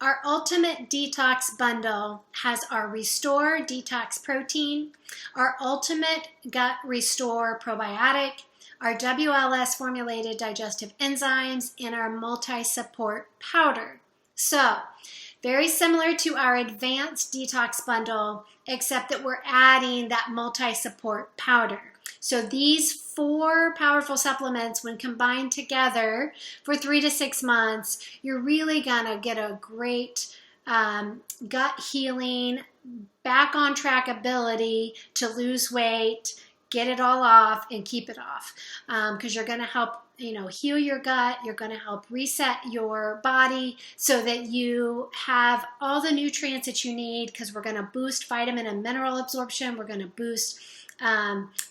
Our Ultimate Detox Bundle has our Restore Detox Protein, our Ultimate Gut Restore Probiotic, our WLS Formulated Digestive Enzymes, and our Multi-Support Powder. So, very similar to our Advanced Detox Bundle, except that we're adding that Multi-Support Powder. So these 4 powerful supplements, when combined together for 3 to 6 months, you're really gonna get a great gut healing, back on track ability to lose weight, get it all off, and keep it off. Because you're gonna help heal your gut. You're going to help reset your body so that you have all the nutrients that you need, because we're going to boost vitamin and mineral absorption. We're going to boost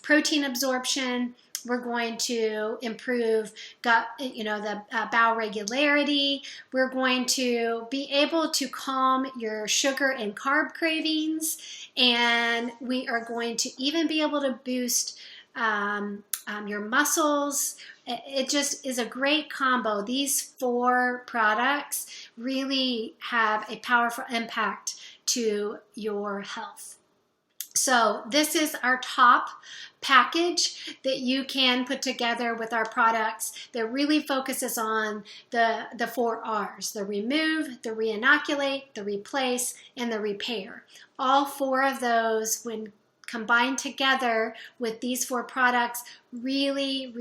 protein absorption. We're going to improve gut, the bowel regularity. We're going to be able to calm your sugar and carb cravings. And we are going to even be able to boost your muscles. It just is a great combo. These 4 products really have a powerful impact to your health. So this is our top package that you can put together with our products that really focuses on the 4 R's: the remove, the reinoculate, the replace, and the repair. All 4 of those, when combined together with these 4 products, really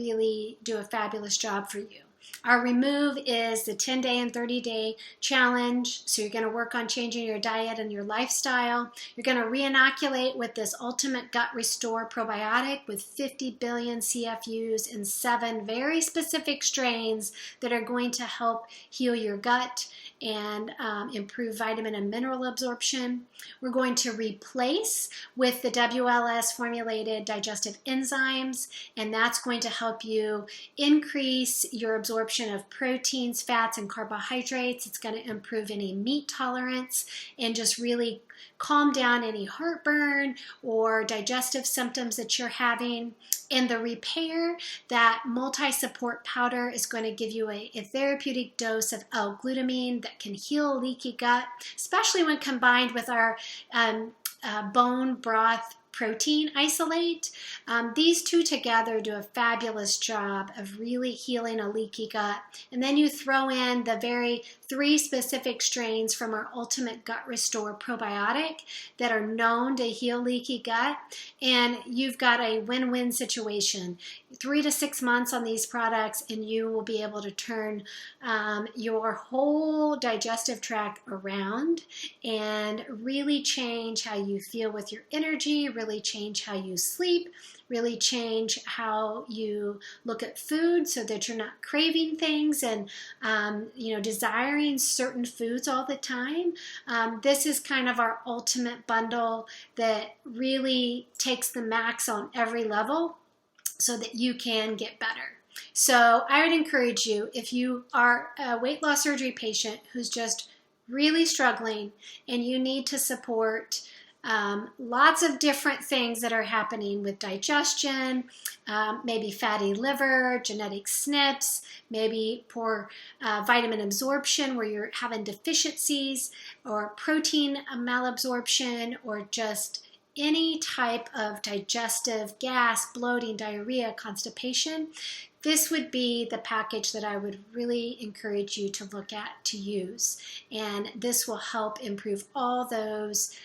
do a fabulous job for you. Our remove is the 10-day and 30-day challenge. So you're going to work on changing your diet and your lifestyle. You're going to reinoculate with this Ultimate Gut Restore Probiotic with 50 billion CFUs in 7 very specific strains that are going to help heal your gut and improve vitamin and mineral absorption. We're going to replace with the WLS Formulated Digestive Enzymes, and that's going to help you increase your absorption of proteins, fats, and carbohydrates. It's going to improve any meat tolerance and just really calm down any heartburn or digestive symptoms that you're having. In the repair, that multi-support powder is going to give you a therapeutic dose of L-glutamine that can heal leaky gut, especially when combined with our bone broth protein isolate. These 2 together do a fabulous job of really healing a leaky gut. And then you throw in the very 3 specific strains from our Ultimate Gut Restore Probiotic that are known to heal leaky gut, and you've got a win-win situation. 3 to 6 months on these products, and you will be able to turn your whole digestive tract around and really change how you feel with your energy, really change how you sleep, really change how you look at food so that you're not craving things and desiring certain foods all the time. This is kind of our ultimate bundle that really takes the max on every level so that you can get better. So I would encourage you, if you are a weight loss surgery patient who's just really struggling and you need to support lots of different things that are happening with digestion, maybe fatty liver, genetic SNPs, maybe poor vitamin absorption where you're having deficiencies, or protein malabsorption, or just any type of digestive gas, bloating, diarrhea, constipation. This would be the package that I would really encourage you to look at, to use. And this will help improve all those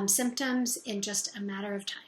symptoms in just a matter of time.